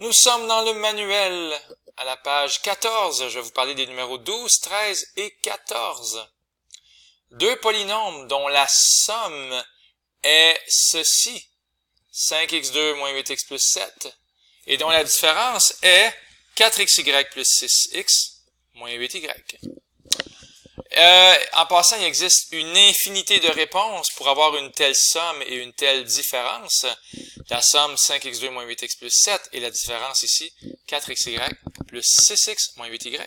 Nous sommes dans le manuel, à la page 14. Je vais vous parler des numéros 12, 13 et 14. Deux polynômes dont la somme est ceci, 5x2 moins 8x plus 7, et dont la différence est 4xy plus 6x moins 8y. En passant, il existe une infinité de réponses pour avoir une telle somme et une telle différence. La somme 5x2 moins 8x plus 7 et la différence ici 4xy plus 6x moins 8y.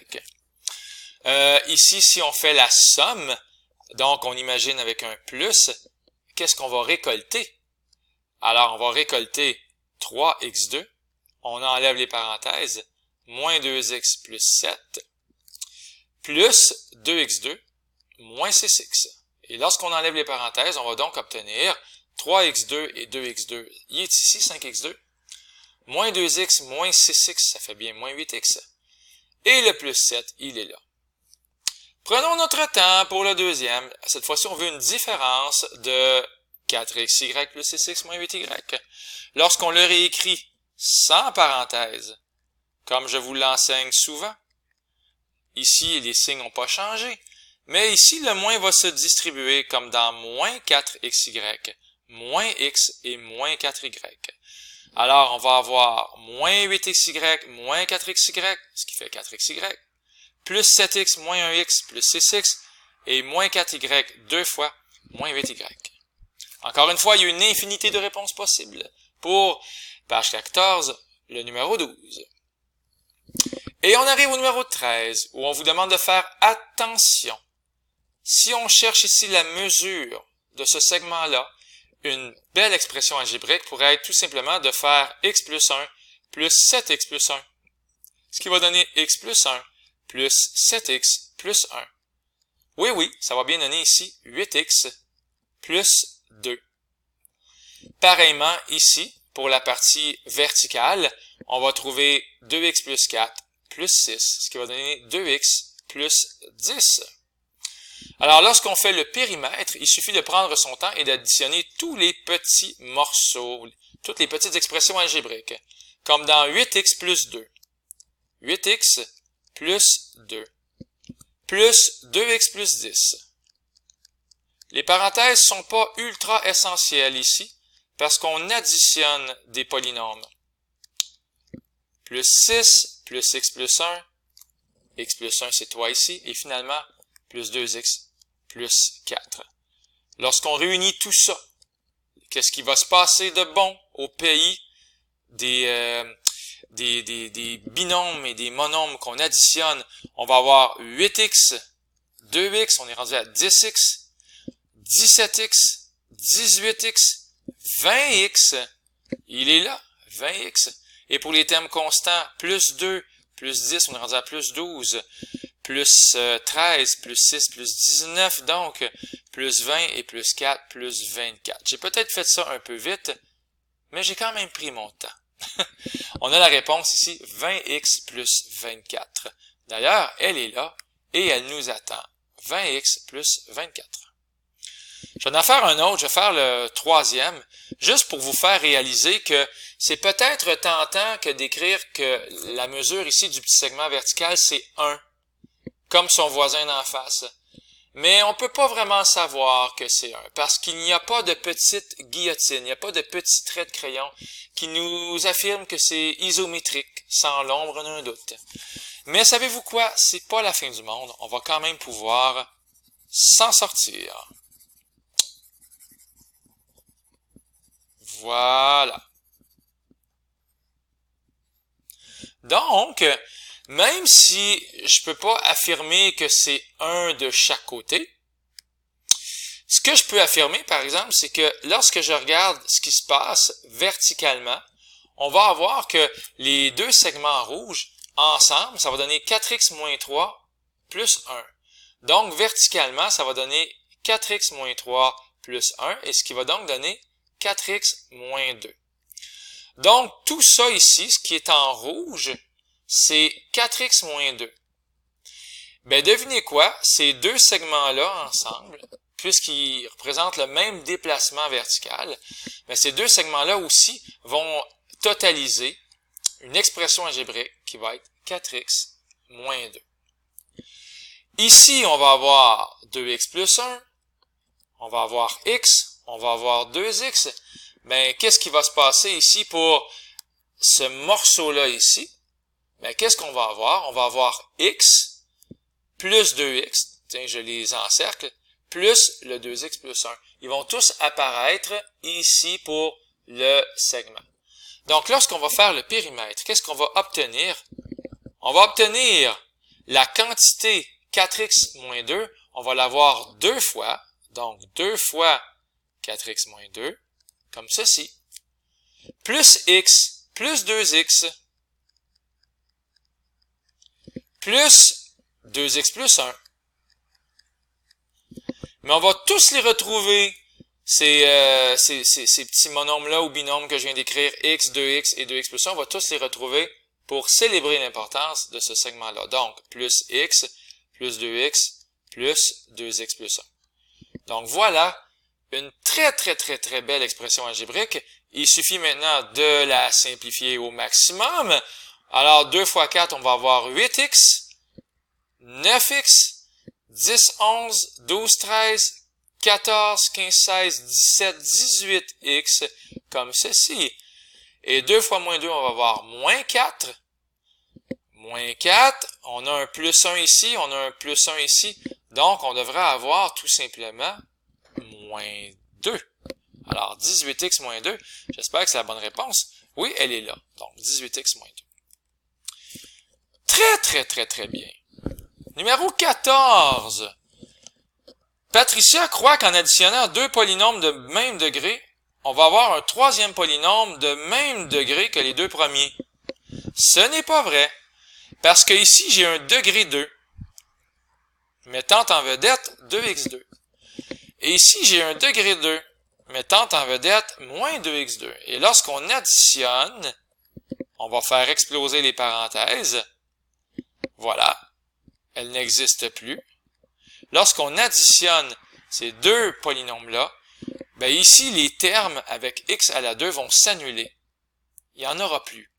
Ici, si on fait la somme, donc on imagine avec un plus, qu'est-ce qu'on va récolter? Alors, on va récolter 3x2, on enlève les parenthèses, moins 2x plus 7, plus 2x2, moins 6x. Et lorsqu'on enlève les parenthèses, on va donc obtenir 3x2 et 2x2. Il est ici 5x2. Moins 2x, moins 6x, ça fait bien moins 8x. Et le plus 7, il est là. Prenons notre temps pour le deuxième. Cette fois-ci, on veut une différence de 4xy plus 6x moins 8y. Lorsqu'on le réécrit sans parenthèse, comme je vous l'enseigne souvent, ici, les signes n'ont pas changé, mais ici, le moins va se distribuer comme dans moins 4xy, moins x et moins 4y. Alors, on va avoir moins 8xy, moins 4xy, ce qui fait 4xy, plus 7x, moins 1x, plus 6x, et moins 4y, deux fois, moins 8y. Encore une fois, il y a une infinité de réponses possibles pour page 14, le numéro 12. Et on arrive au numéro 13, où on vous demande de faire attention. Si on cherche ici la mesure de ce segment-là, une belle expression algébrique pourrait être tout simplement de faire x plus 1 plus 7x plus 1, ce qui va donner x plus 1 plus 7x plus 1. Oui, ça va bien donner ici 8x plus 2. Pareillement, ici, pour la partie verticale, on va trouver 2x plus 4 plus 6, ce qui va donner 2x plus 10. Alors, lorsqu'on fait le périmètre, il suffit de prendre son temps et d'additionner tous les petits morceaux, toutes les petites expressions algébriques, comme dans 8x plus 2, 8x plus 2, plus 2x plus 10. Les parenthèses sont pas ultra essentielles ici, parce qu'on additionne des polynômes. Plus 6, plus x plus 1, x plus 1 c'est 3 ici, et finalement, plus 2x plus 4. Lorsqu'on réunit tout ça, qu'est-ce qui va se passer de bon au pays des binômes et des monômes qu'on additionne? On va avoir 8x, 2x, on est rendu à 10x, 17x, 18x, 20x, il est là, 20x. Et pour les termes constants, plus 2, plus 10, on est rendu à plus 12, plus 13, plus 6, plus 19, donc plus 20 et plus 4, plus 24. J'ai peut-être fait ça un peu vite, mais j'ai quand même pris mon temps. On a la réponse ici, 20x plus 24. D'ailleurs, elle est là et elle nous attend. 20x plus 24. Je vais en faire un autre, je vais faire le troisième, juste pour vous faire réaliser que c'est peut-être tentant que d'écrire que la mesure ici du petit segment vertical, c'est 1, comme son voisin d'en face. Mais on peut pas vraiment savoir que c'est 1, parce qu'il n'y a pas de petite guillotine, il n'y a pas de petit trait de crayon qui nous affirme que c'est isométrique, sans l'ombre d'un doute. Mais savez-vous quoi? C'est pas la fin du monde, on va quand même pouvoir s'en sortir. Voilà. Donc, même si je peux pas affirmer que c'est 1 de chaque côté, ce que je peux affirmer, par exemple, c'est que lorsque je regarde ce qui se passe verticalement, on va avoir que les deux segments rouges, ensemble, ça va donner 4x moins 3 plus 1. Donc, verticalement, ça va donner 4x moins 3 plus 1, et ce qui va donc donner 4x moins 2. Donc, tout ça ici, ce qui est en rouge, c'est 4x moins 2. Ben, devinez quoi? Ces deux segments-là ensemble, puisqu'ils représentent le même déplacement vertical, ben, ces deux segments-là aussi vont totaliser une expression algébrique qui va être 4x moins 2. Ici, on va avoir 2x plus 1, on va avoir x, on va avoir 2x. Ben, qu'est-ce qui va se passer ici pour ce morceau-là ici? Ben, qu'est-ce qu'on va avoir? On va avoir x plus 2x, tiens, je les encercle, plus le 2x plus 1. Ils vont tous apparaître ici pour le segment. Donc, lorsqu'on va faire le périmètre, qu'est-ce qu'on va obtenir? On va obtenir la quantité 4x moins 2, on va l'avoir deux fois, donc 2 fois 4x moins 2, comme ceci, plus x, plus 2x, plus 2x plus 1. Mais on va tous les retrouver, ces petits monombres-là ou binômes que je viens d'écrire, x, 2x et 2x plus 1, on va tous les retrouver pour célébrer l'importance de ce segment-là. Donc, plus x, plus 2x, plus 2x plus 1. Donc, voilà une très belle expression algébrique. Il suffit maintenant de la simplifier au maximum. Alors, 2 fois 4, on va avoir 8x, 9x, 10, 11, 12, 13, 14, 15, 16, 17, 18x, comme ceci. Et 2 fois moins 2, on va avoir moins 4. Moins 4, on a un plus 1 ici, on a un plus 1 ici. Donc, on devrait avoir tout simplement moins 2. Alors, 18x moins 2, j'espère que c'est la bonne réponse. Oui, elle est là. Donc, 18x moins 2. Très bien. Numéro 14. Patricia croit qu'en additionnant deux polynômes de même degré, on va avoir un troisième polynôme de même degré que les deux premiers. Ce n'est pas vrai, parce que ici, j'ai un degré 2, mettant en vedette 2x2. Et ici, j'ai un degré 2, mettant en vedette moins 2x2. Et lorsqu'on additionne, on va faire exploser les parenthèses. Voilà, elles n'existent plus. Lorsqu'on additionne ces deux polynômes-là, ben ici, les termes avec x à la 2 vont s'annuler. Il n'y en aura plus.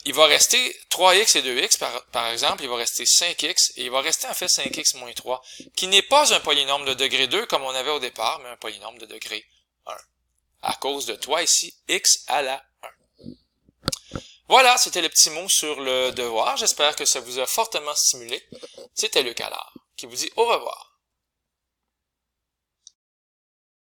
Il va rester 3x et 2x, par exemple, il va rester 5x, et il va rester en fait 5x moins 3, qui n'est pas un polynôme de degré 2 comme on avait au départ, mais un polynôme de degré 1, à cause de 3 ici, x à la 1. Voilà, c'était le petit mot sur le devoir. J'espère que ça vous a fortement stimulé. C'était Luc Allard qui vous dit au revoir.